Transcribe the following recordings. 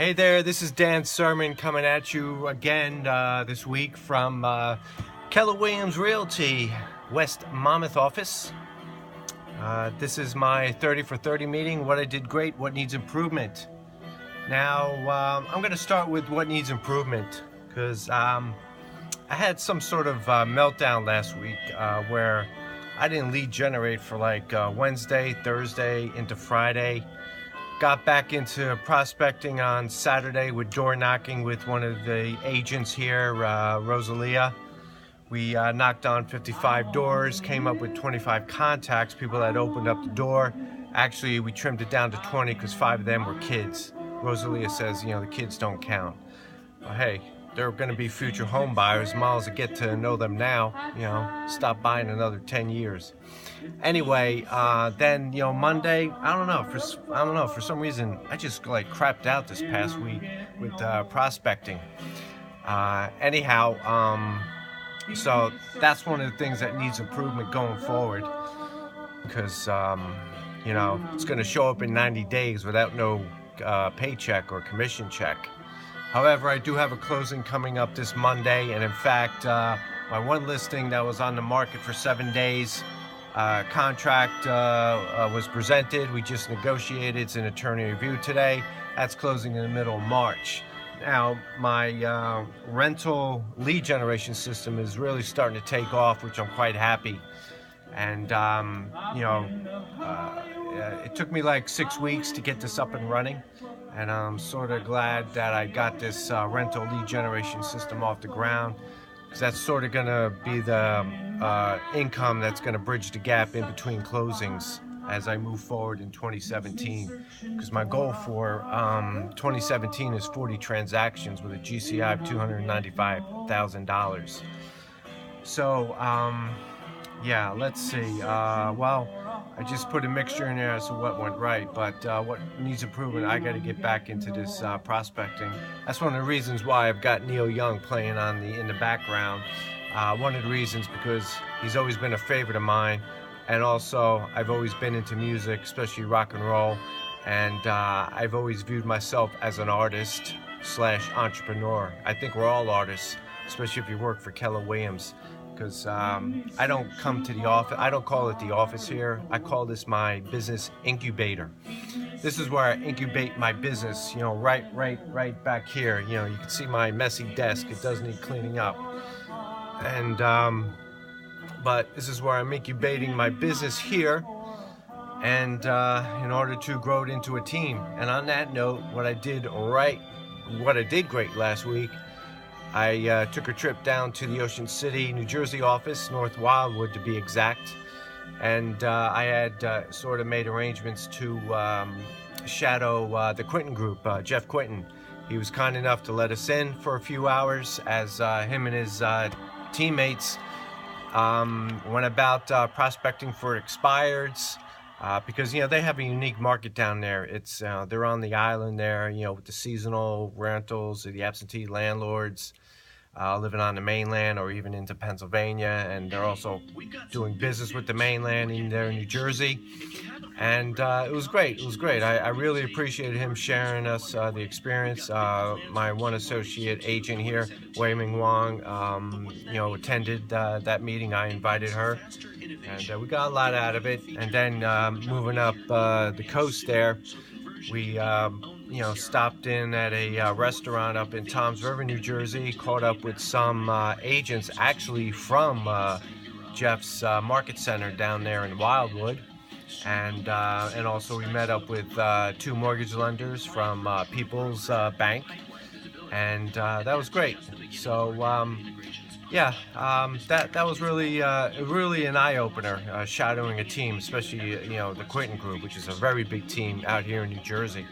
Hey there, this is Dan Surman coming at you again this week from Keller Williams Realty, West Monmouth office. This is my 30 for 30 meeting, what I did great, what needs improvement. Now, I'm going to start with what needs improvement because I had some sort of meltdown last week where I didn't lead generate for like Wednesday, Thursday, into Friday. Got back into prospecting on Saturday with door knocking with one of the agents here, Rosalia. We knocked on 55 doors, came up with 25 contacts, people that opened up the door. Actually, we trimmed it down to 20 because 5 of them were kids. Rosalia says, the kids don't count. Well, hey, they're going to be future home buyers. Might as well get to know them now, stop buying another 10 years. Anyway, then Monday, I don't know for some reason I just like crapped out this past week with prospecting. So that's one of the things that needs improvement going forward because it's going to show up in 90 days without no paycheck or commission check. However, I do have a closing coming up this Monday, and in fact, my one listing that was on the market for 7 days. Contract was presented. We just negotiated. It's an attorney review today. That's closing in the middle of March. Now, my rental lead generation system is really starting to take off, which I'm quite happy. And, it took me like 6 weeks to get this up and running. And I'm sort of glad that I got this rental lead generation system off the ground. Because that's sort of going to be the income that's going to bridge the gap in between closings as I move forward in 2017. Because my goal for 2017 is 40 transactions with a GCI of $295,000. So, let's see. I just put a mixture in there as to what went right, but what needs improvement, I got to get back into this prospecting. That's one of the reasons why I've got Neil Young playing in the background. One of the reasons because he's always been a favorite of mine, and also I've always been into music, especially rock and roll, and I've always viewed myself as an artist / entrepreneur. I think we're all artists, especially if you work for Keller Williams. Because I don't come to the office. I don't call it the office here. I call this my business incubator. This is where I incubate my business. Right back here. You can see my messy desk. It does need cleaning up. And but this is where I'm incubating my business here, and in order to grow it into a team. And on that note, what I did great last week. I took a trip down to the Ocean City, New Jersey office, North Wildwood to be exact, and I had sort of made arrangements to shadow the Quinton group, Jeff Quinton. He was kind enough to let us in for a few hours as him and his teammates went about prospecting for expireds. Because they have a unique market down there. It's they're on the island there, with the seasonal rentals, the absentee landlords living on the mainland or even into Pennsylvania, and they're also doing business with the mainland in there in New Jersey. And it was great. I really appreciated him sharing us the experience. My one associate agent here, Wei Ming Wong, attended that meeting. I invited her, and we got a lot out of it. And then moving up the coast there, we stopped in at a restaurant up in Toms River, New Jersey. Caught up with some agents actually from Jeff's Market Center down there in Wildwood. And also we met up with 2 mortgage lenders from People's Bank, and that was great. So that was really an eye-opener, shadowing a team, especially the Quinton group, which is a very big team out here in New Jersey,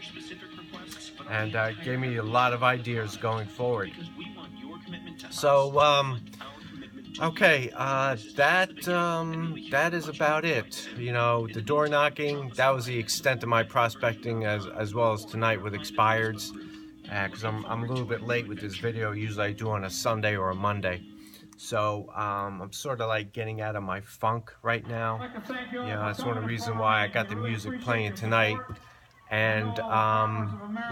and gave me a lot of ideas going forward. So okay, that is about it. The door knocking, that was the extent of my prospecting as well as tonight with expireds. Because I'm a little bit late with this video. Usually I do on a Sunday or a Monday. So I'm sort of like getting out of my funk right now. That's one of the reasons why I got the music playing tonight. And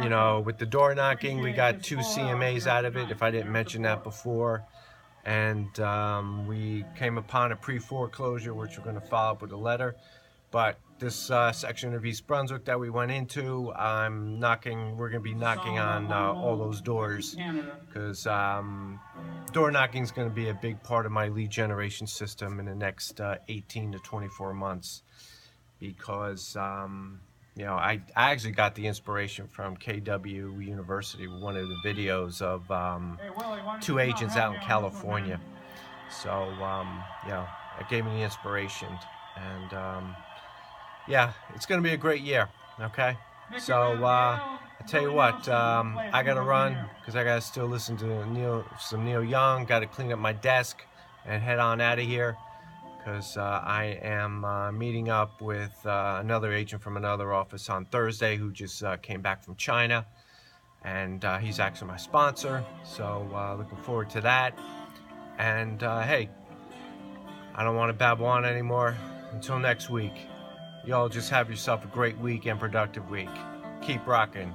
you know, with the door knocking, we got 2 CMAs out of it, if I didn't mention that before. And we came upon a pre-foreclosure, which we're going to follow up with a letter. But this section of East Brunswick that we went into, we're going to be knocking on all those doors, because door knocking is going to be a big part of my lead generation system in the next 18 to 24 months. Because you know, I actually got the inspiration from KW University, one of the videos of 2 agents out in California. So you know, it gave me the inspiration. And yeah, it's going to be a great year. Okay, so I tell you what, I gotta run because I gotta still listen to some Neil Young. Got to clean up my desk and head on out of here, because I am meeting up with another agent from another office on Thursday who just came back from China, and he's actually my sponsor. So looking forward to that. And hey, I don't want to babble on anymore. Until next week, y'all just have yourself a great week and productive week. Keep rocking.